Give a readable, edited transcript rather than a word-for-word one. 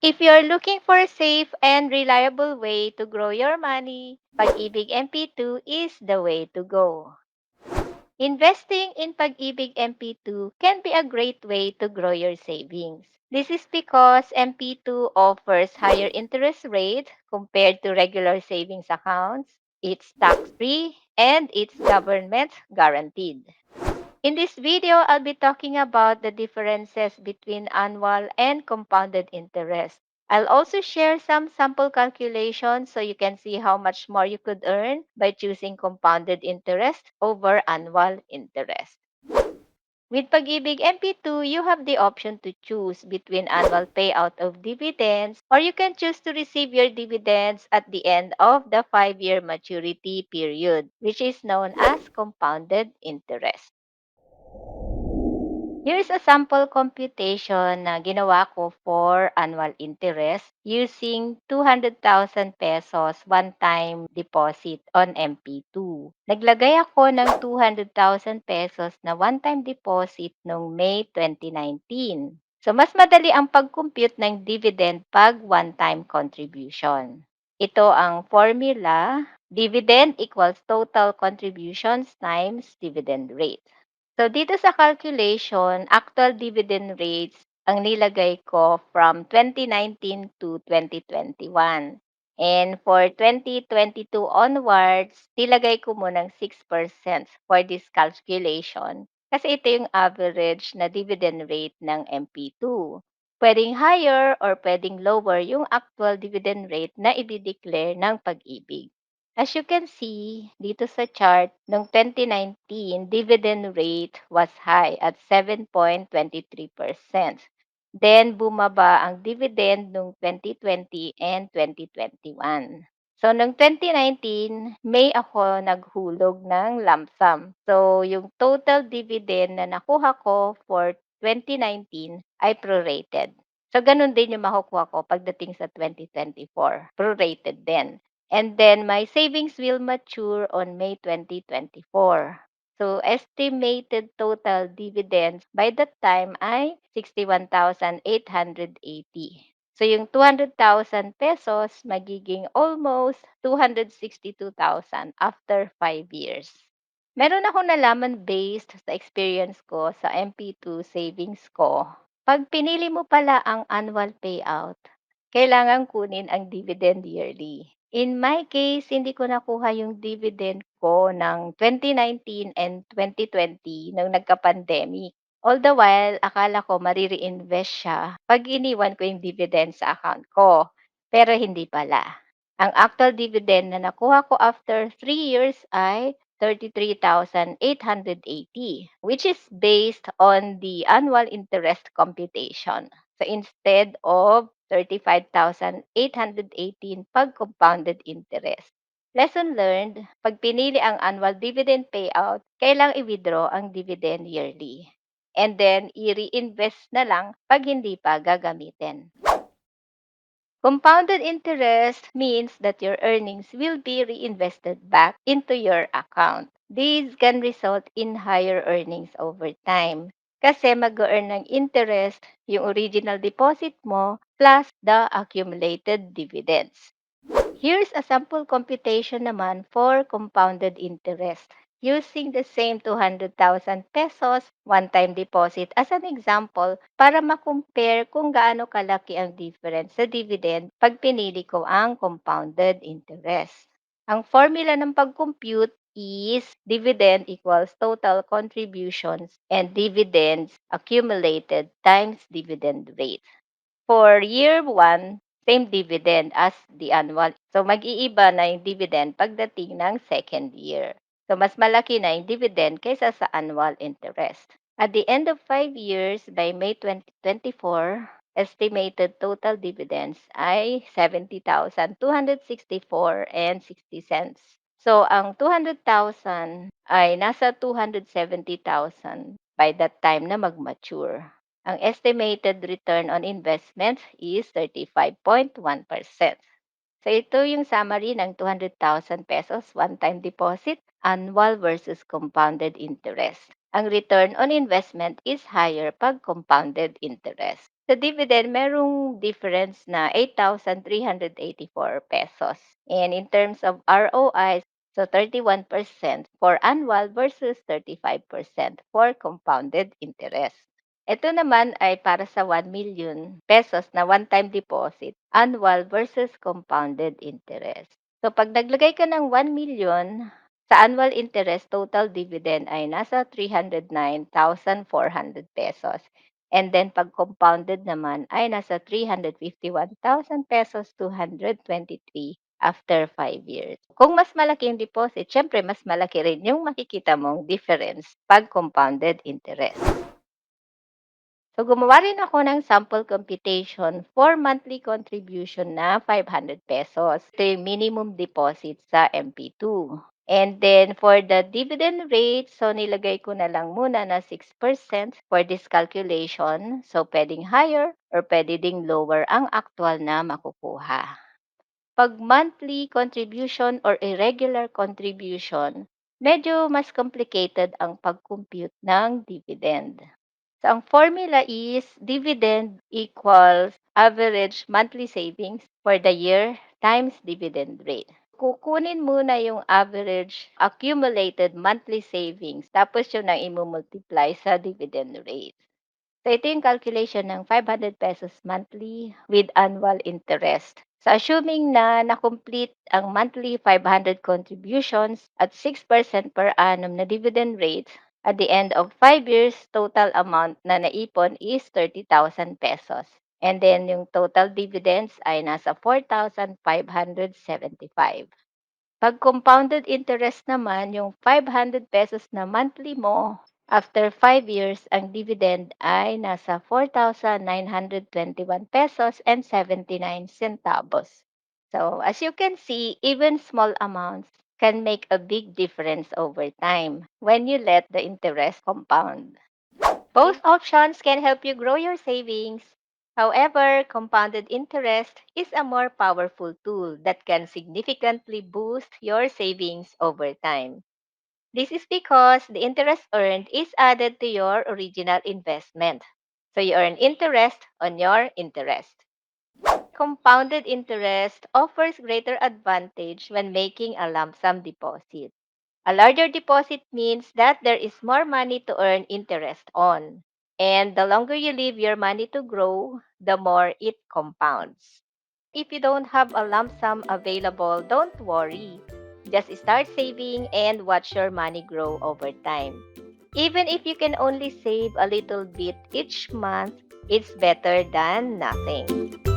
If you're looking for a safe and reliable way to grow your money, Pag-IBIG MP2 is the way to go. Investing in Pag-IBIG MP2 can be a great way to grow your savings. This is because MP2 offers higher interest rate compared to regular savings accounts. It's tax-free and it's government guaranteed. In this video, I'll be talking about the differences between annual and compounded interest. I'll also share some sample calculations so you can see how much more you could earn by choosing compounded interest over annual interest. With Pag-IBIG MP2, you have the option to choose between annual payout of dividends or you can choose to receive your dividends at the end of the 5-year maturity period, which is known as compounded interest. Here's a sample computation na ginawa ko for annual interest using 200,000 pesos one-time deposit on MP2. Naglagay ako ng 200,000 pesos na one-time deposit noong May 2019. So, mas madali ang pag-compute ng dividend pag one-time contribution. Ito ang formula. Dividend equals total contributions times dividend rate. So, dito sa calculation, actual dividend rates ang nilagay ko from 2019 to 2021. And for 2022 onwards, nilagay ko munang 6% for this calculation. Kasi ito yung average na dividend rate ng MP2. Pwedeng higher or pwedeng lower yung actual dividend rate na i-declare ng Pag-IBIG. As you can see dito sa chart, noong 2019, dividend rate was high at 7.23%. Then, bumaba ang dividend noong 2020 and 2021. So, noong 2019, May ako naghulog ng lump sum. So, yung total dividend na nakuha ko for 2019 ay prorated. So, ganun din yung makukuha ko pagdating sa 2024. Prorated din. And then my savings will mature on May 2024. So estimated total dividends by that time ay 61,880. So yung 200,000 pesos magiging almost 262,000 after 5 years. Meron akong nalaman based sa experience ko sa MP2 savings ko. Pag pinili mo pala ang annual payout, kailangan kunin ang dividend yearly. In my case, hindi ko nakuha yung dividend ko ng 2019 and 2020 nung nagka-pandemic. All the while, akala ko mari-reinvest siya pag iniwan ko yung dividend sa account ko. Pero hindi pala. Ang actual dividend na nakuha ko after 3 years ay 33,880, which is based on the annual interest computation. So instead of 35,818 pag compounded interest. Lesson learned, pag pinili ang annual dividend payout, kailang i-withdraw ang dividend yearly. And then, i-reinvest na lang pag hindi pa gagamitin. Compounded interest means that your earnings will be reinvested back into your account. These can result in higher earnings over time kasi mag-earn ng interest yung original deposit mo plus the accumulated dividends. Here's a sample computation naman for compounded interest. Using the same 200,000 pesos one-time deposit as an example para ma-compare kung gaano kalaki ang difference sa dividend pag pinili ko ang compounded interest. Ang formula ng pag-compute is dividend equals total contributions and dividends accumulated times dividend rate. For year 1, same dividend as the annual. So, mag-iiba na yung dividend pagdating ng second year. So, mas malaki na yung dividend kaysa sa annual interest. At the end of 5 years, by May 2024, estimated total dividends ay 70,264 and 60 cents. So, ang 200,000 ay nasa 270,000 by that time na mag-mature. Ang estimated return on investment is 35.1%. So ito yung summary ng 200,000 pesos one-time deposit, annual versus compounded interest. Ang return on investment is higher pag compounded interest. Sa dividend, merong difference na 8,384 pesos. And in terms of ROI, so 31% for annual versus 35% for compounded interest. Ito naman ay para sa 1 million pesos na one-time deposit, annual versus compounded interest. So pag naglagay ka ng 1 million, sa annual interest, total dividend ay nasa 309,400 pesos. And then pag compounded naman ay nasa 351,000 pesos 223 after 5 years. Kung mas malaki yung deposit, syempre mas malaki rin yung makikita mong difference pag compounded interest. So, gumawa rin ako ng sample computation for monthly contribution na 500 pesos. Ito yung minimum deposit sa MP2. And then, for the dividend rate, so nilagay ko na lang muna na 6% for this calculation. So, pwedeng higher or pwede ding lower ang actual na makukuha. Pag monthly contribution or irregular contribution, medyo mas complicated ang pag-compute ng dividend. So, ang formula is dividend equals average monthly savings for the year times dividend rate. Kukunin muna yung average accumulated monthly savings tapos yun ang imumultiply sa dividend rate. So, ito yung calculation ng 500 pesos monthly with annual interest. So, assuming na na-complete ang monthly 500 contributions at 6% per annum na dividend rate, at the end of 5 years, total amount na naipon is 30,000 pesos. And then, yung total dividends ay nasa 4,575. Pag compounded interest naman, yung 500 pesos na monthly mo, after 5 years, ang dividend ay nasa 4,921 pesos and 79 centavos. So, as you can see, even small amounts can make a big difference over time when you let the interest compound. Both options can help you grow your savings. However, compounded interest is a more powerful tool that can significantly boost your savings over time. This is because the interest earned is added to your original investment. So you earn interest on your interest. Compounded interest offers greater advantage when making a lump sum deposit. A larger deposit means that there is more money to earn interest on. And the longer you leave your money to grow, the more it compounds. If you don't have a lump sum available, don't worry. Just start saving and watch your money grow over time. Even if you can only save a little bit each month, it's better than nothing.